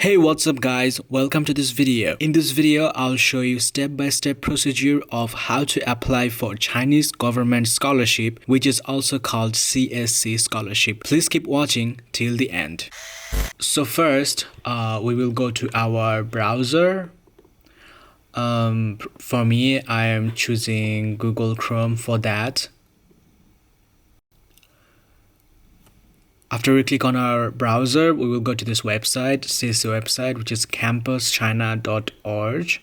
Hey, what's up guys, welcome to this video. In this video I'll show you step-by-step procedure of how to apply for Chinese government scholarship, which is also called CSC scholarship. Please keep watching till the end. So first we will go to our browser. For me, I am choosing Google Chrome for that. After we click on our browser, we will go to this website, CSC website, which is campuschina.org.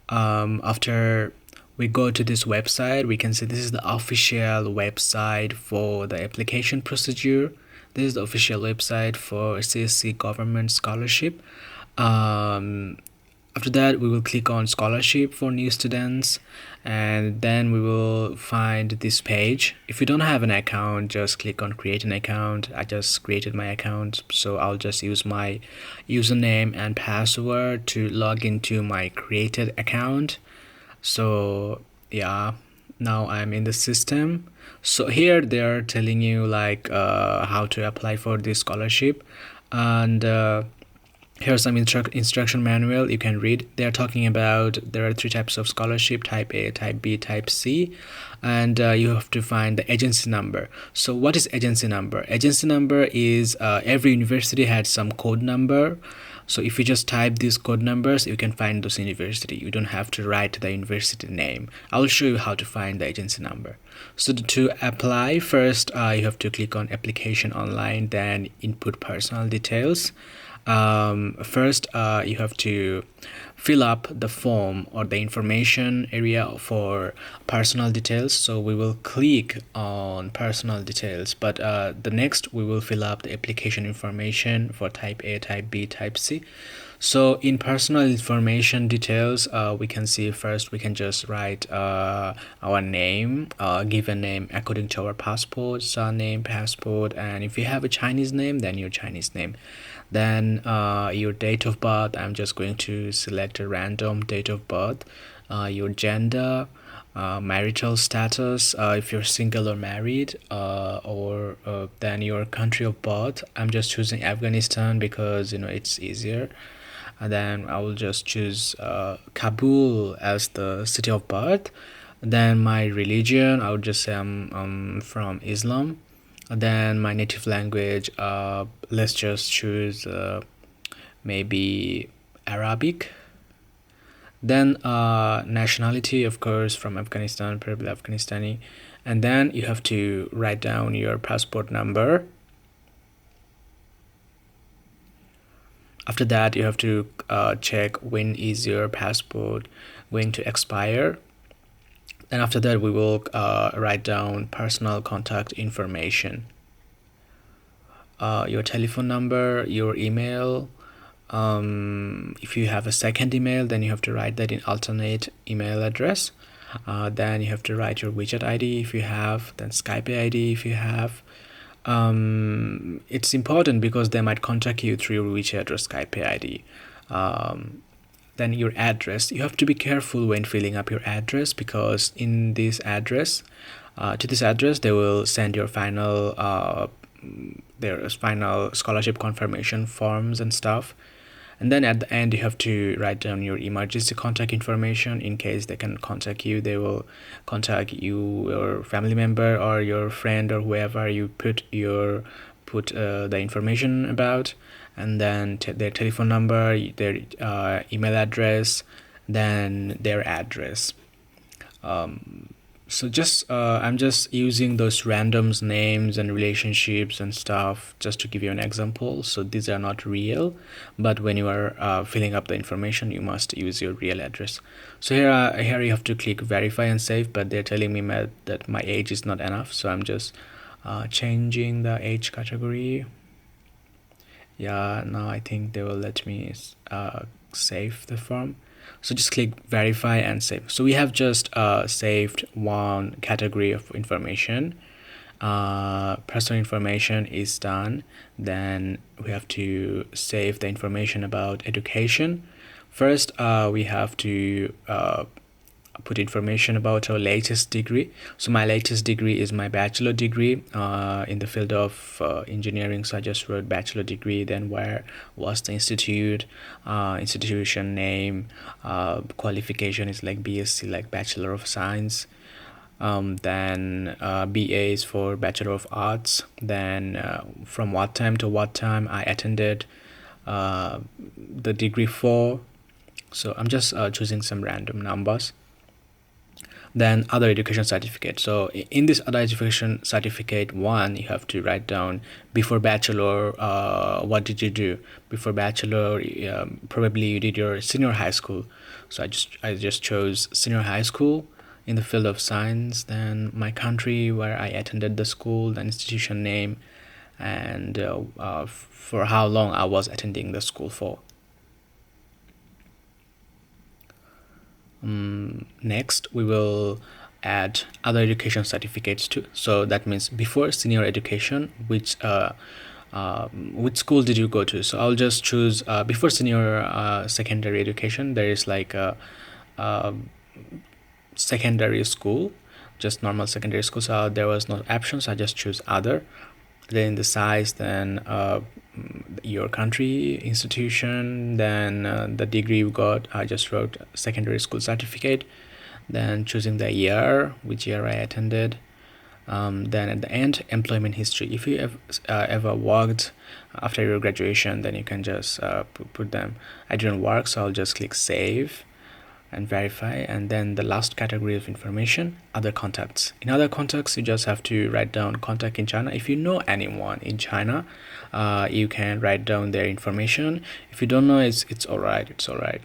After we go to this website, we can see this is the official website for the application procedure. This is the official website for CSC government scholarship. After that, we will click on scholarship for new students, and then we will find this page. If you don't have an account, just click on create an account. I just created my account, so I'll just use my username and password to log into my created account. So yeah, now I'm in the system. So here they're telling you like how to apply for this scholarship, and here's some instruction manual you can read. They're talking about there are three types of scholarship: type A, type B, type C, and you have to find the agency number. So what is agency number? Agency number is every university had some code number. So if you just type these code numbers, you can find those university. You don't have to write the university name. I will show you how to find the agency number. So to apply, first you have to click on application online, then input personal details. First you have to fill up the form or the information area for personal details. So we will click on personal details, but the next we will fill up the application information for type A, type B, type C. So in personal information details, we can see first we can just write our name, given name according to our passport, surname, passport, and if you have a Chinese name, then your Chinese name. Then your date of birth, I'm just going to select a random date of birth. Your gender, marital status, if you're single or married, or then your country of birth. I'm just choosing Afghanistan because it's easier. And then I will just choose Kabul as the city of birth. Then my religion, I would just say I'm from Islam. Then my native language, let's just choose maybe Arabic. Then nationality, of course, from Afghanistan, probably Afghanistani. And then you have to write down your passport number. After that, you have to check when is your passport going to expire. And after that, we will write down personal contact information, your telephone number, your email. If you have a second email, then you have to write that in alternate email address. Then you have to write your WeChat ID if you have, then Skype ID if you have. It's important because they might contact you through your WeChat or Skype ID. Then your address, you have to be careful when filling up your address, because in this address, to this address they will send your final their final scholarship confirmation forms and stuff. And then at the end you have to write down your emergency contact information. In case they can contact you, they will contact you, your family member or your friend or whoever you put the information about, and then their telephone number, their email address, then their address. So just I'm just using those randoms names and relationships and stuff just to give you an example. So these are not real, but when you are filling up the information, you must use your real address. So here you have to click verify and save, but they're telling me that my age is not enough, so I'm just changing the age category. Yeah, now I think they will let me save the form. So just click verify and save. So we have just saved one category of information. Personal information is done. Then we have to save the information about education. First we have to put information about our latest degree. So my latest degree is my bachelor degree in the field of engineering. So I just wrote bachelor degree, then where was the institute, institution name, qualification is like BSc, like Bachelor of Science. Then BA is for Bachelor of Arts. Then from what time to what time I attended the degree for. So I'm just choosing some random numbers. Then other education certificate. So in this other education certificate 1, you have to write down before bachelor, what did you do before bachelor. Probably you did your senior high school. So I just chose senior high school in the field of science. Then my country where I attended the school, the institution name, and for how long I was attending the school for. Next, we will add other education certificates too. So that means before senior education, which school did you go to? So I'll just choose before senior secondary education. There is like a secondary school, just normal secondary school. So there was no options. I just choose other. Then the size, then your country, institution, then the degree you got. I just wrote secondary school certificate. Then choosing the year, which year I attended. Then at the end, employment history. If you have ever worked after your graduation, then you can just put them. I didn't work, so I'll just click save and verify. And then the last category of information, other contacts. In other contacts, you just have to write down contact in China. If you know anyone in China, you can write down their information. If you don't know, it's all right.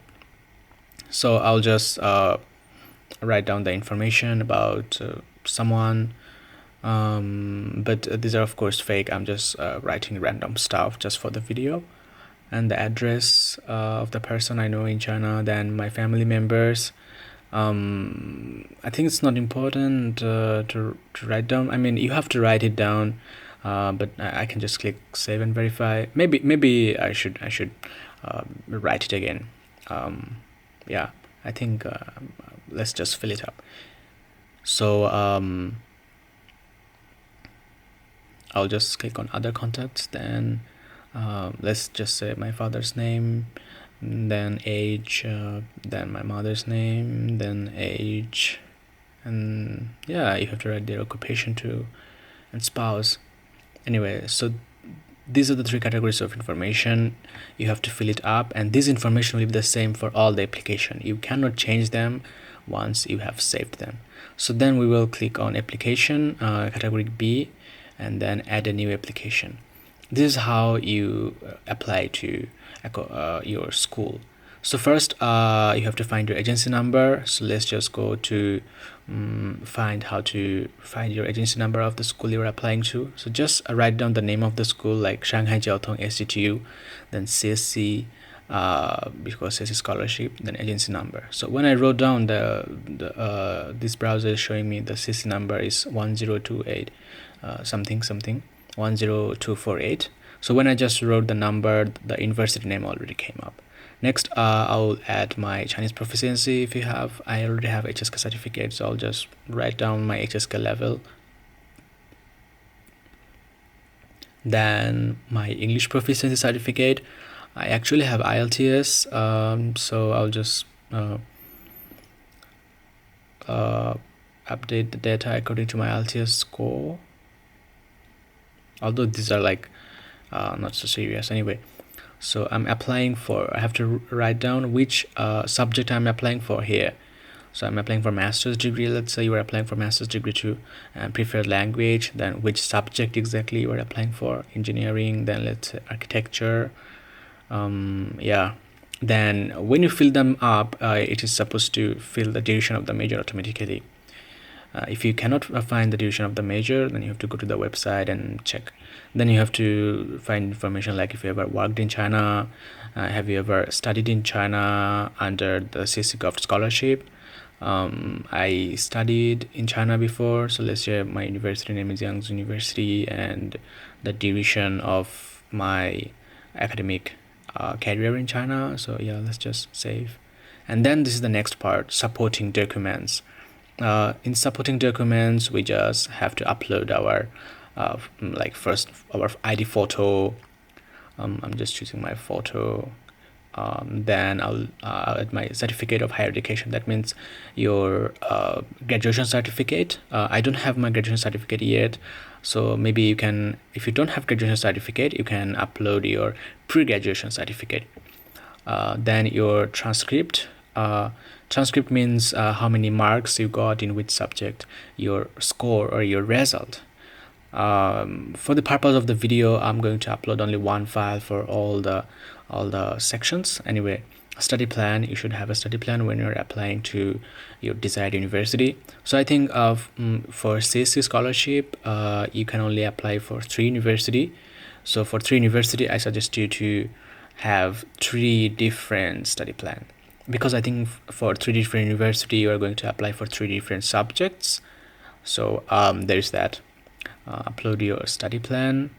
So I'll just write down the information about someone, but these are of course fake. I'm just writing random stuff just for the video. And the address of the person I know in China, then my family members. I think it's not important to write down. I mean, you have to write it down, but I can just click save and verify. Maybe I should write it again. Yeah, I think let's just fill it up. So I'll just click on other contacts. Then let's just say my father's name, then age, then my mother's name, then age, and yeah, you have to write their occupation too, and spouse. Anyway, so these are the 3 categories of information. You have to fill it up, and this information will be the same for all the application. You cannot change them once you have saved them. So then we will click on application, category B, and then add a new application. This is how you apply to your school. So first you have to find your agency number. So let's just go to find your agency number of the school you're applying to. So just write down the name of the school, like Shanghai Jiaotong Institute, then CSC, because CSC scholarship, then agency number. So when I wrote down this browser is showing me the CSC number is 1028 something 10248. So when I just wrote the number, the university name already came up. Next, I'll add my Chinese proficiency. If you have, I already have HSK certificate, so I'll just write down my HSK level. Then my English proficiency certificate. I actually have IELTS, so I'll just update the data according to my IELTS score. Although these are like not so serious anyway. So I have to write down which subject I'm applying for here. So I'm applying for master's degree. Let's say you are applying for master's degree too, and preferred language, then which subject exactly you are applying for, engineering, then let's say architecture. Yeah, then when you fill them up, it is supposed to fill the duration of the major automatically. If you cannot find the duration of the major, then you have to go to the website and check. Then you have to find information like if you ever worked in China, have you ever studied in China under the CSC Government scholarship. I studied in China before, so let's say my university name is Yangzhou University, and the duration of my academic career in China. So yeah, let's just save. And then this is the next part, supporting documents. In supporting documents, we just have to upload our first our ID photo. I'm just choosing my photo. Then I'll add my certificate of higher education. That means your graduation certificate. I don't have my graduation certificate yet, so maybe you can, if you don't have graduation certificate, you can upload your pre-graduation certificate. Then your transcript. Transcript means how many marks you got in which subject, your score or your result. For the purpose of the video, I'm going to upload only one file for all the sections. Anyway, study plan, you should have a study plan when you're applying to your desired university. So I think for CSC scholarship, you can only apply for 3 university. So for 3 university, I suggest you to have 3 different study plan, because I think for 3 different university you are going to apply for 3 different subjects. So there's that. Upload your study plan.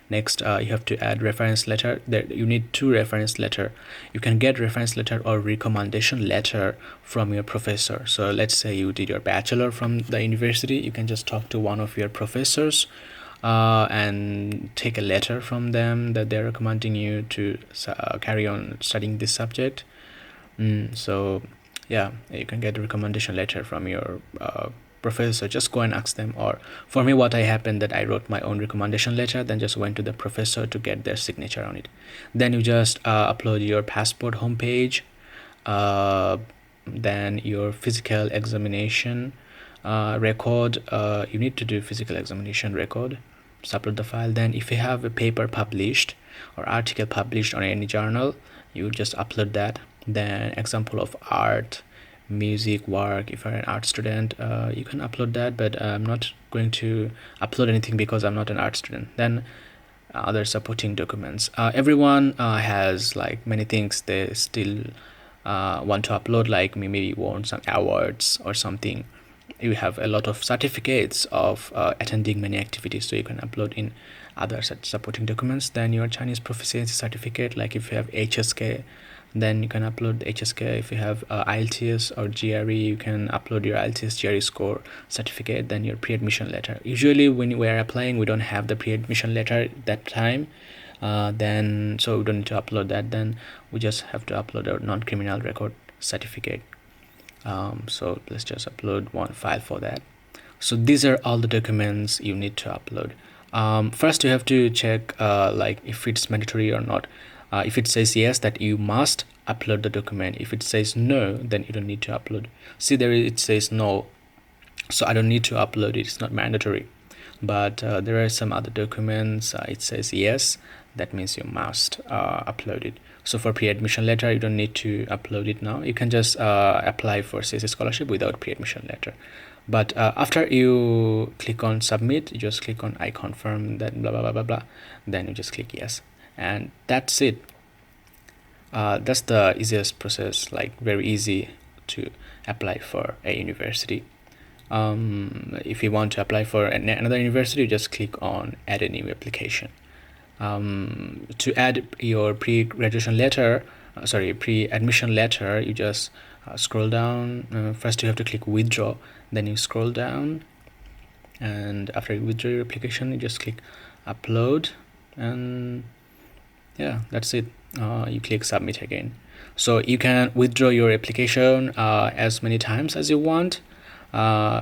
Next, you have to add reference letter. There you need 2 reference letter. You can get reference letter or recommendation letter from your professor. So let's say you did your bachelor from the university, you can just talk to one of your professors and take a letter from them that they're recommending you to carry on studying this subject. So yeah, you can get a recommendation letter from your professor. Just go and ask them. Or for me, what I happened that I wrote my own recommendation letter, then just went to the professor to get their signature on it. Then you just upload your passport homepage, then your physical examination record. You need to do physical examination record. Just upload the file. Then if you have a paper published or article published on any journal, you just upload that. Then example of art, music work, if you're an art student, you can upload that, but I'm not going to upload anything because I'm not an art student. Then other supporting documents. Everyone has like many things they still want to upload, like maybe you won some awards or something. You have a lot of certificates of attending many activities, so you can upload in other supporting documents. Then your Chinese proficiency certificate, like if you have HSK, then you can upload the HSK. If you have IELTS or GRE, you can upload your IELTS GRE score certificate. Then your pre-admission letter. Usually when we are applying, we don't have the pre-admission letter at that time, then so we don't need to upload that. Then we just have to upload our non-criminal record certificate. So let's just upload one file for that. So these are all the documents you need to upload. First you have to check like if it's mandatory or not. If it says yes, that you must upload the document. If it says no, then you don't need to upload. See there it says no, so I don't need to upload it. It's not mandatory. But there are some other documents, it says yes, that means you must upload it. So for pre-admission letter, you don't need to upload it now. You can just apply for CSC scholarship without pre-admission letter. But after you click on submit, you just click on I confirm that blah blah blah blah blah, then you just click yes, and that's it. That's the easiest process, like very easy to apply for a university. If you want to apply for another university, you just click on add a new application. To add your pre-graduation letter, pre-admission letter, you just scroll down. First you have to click withdraw, then you scroll down, and after you withdraw your application, you just click upload, and yeah, that's it. You click submit again. So you can withdraw your application as many times as you want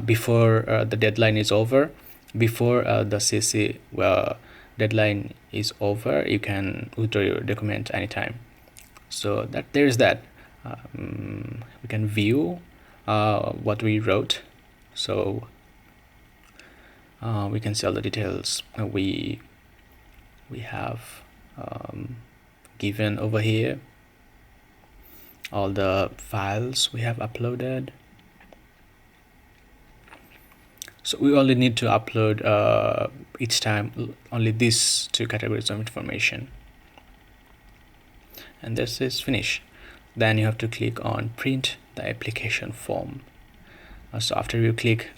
before the deadline is over. Before the CSC deadline is over, you can withdraw your document anytime. So there's that. We can view what we wrote. So we can see all the details we have given over here, all the files we have uploaded. So we only need to upload each time only these 2 categories of information, and this is finished. Then you have to click on print the application form. So after you click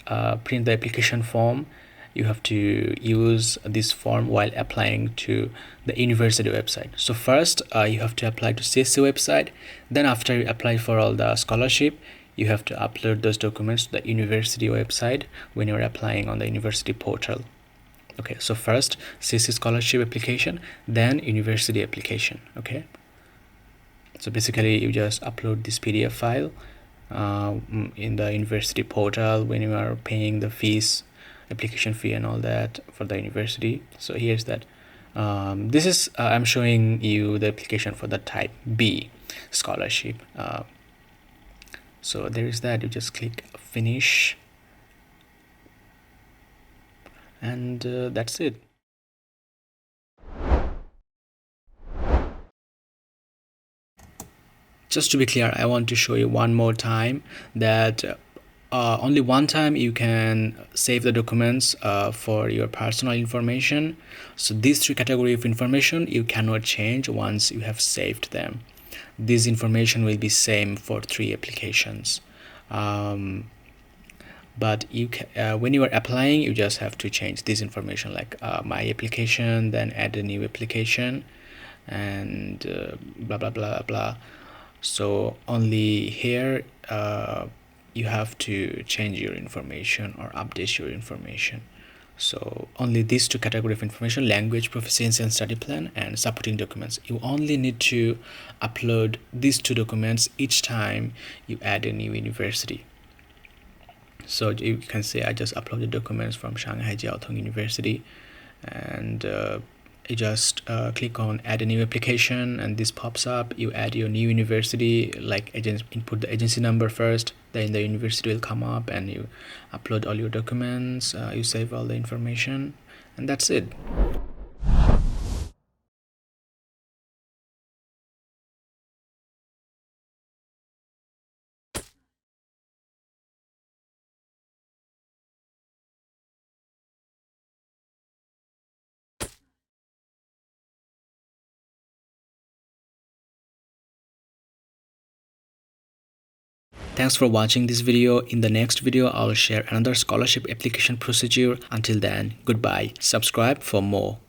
print the application form, you have to use this form while applying to the university website. So first you have to apply to CSC website. Then after you apply for all the scholarship, you have to upload those documents to the university website when you're applying on the university portal. Okay, so first CSC scholarship application, then university application. Okay, so basically you just upload this PDF file in the university portal when you are paying the fees, application fee and all that for the university. So here's that. This is I'm showing you the application for the type B scholarship. So there is that. You just click finish, and that's it. Just to be clear, I want to show you one more time that only one time you can save the documents for your personal information. So these three categories of information you cannot change once you have saved them. This information will be same for three applications. But you when you are applying, you just have to change this information, like my application, then add a new application, and blah blah blah blah. So only here you have to change your information or update your information. So only these two categories of information: language proficiency and study plan, and supporting documents. You only need to upload these two documents each time you add a new university. So you can say I just uploaded documents from Shanghai Jiaotong University, and you just click on add a new application, and this pops up. You add your new university, like input the agency number first, then the university will come up, and you upload all your documents, you save all the information, and that's it. Thanks for watching this video. In the next video, I'll share another scholarship application procedure. Until then, goodbye. Subscribe for more.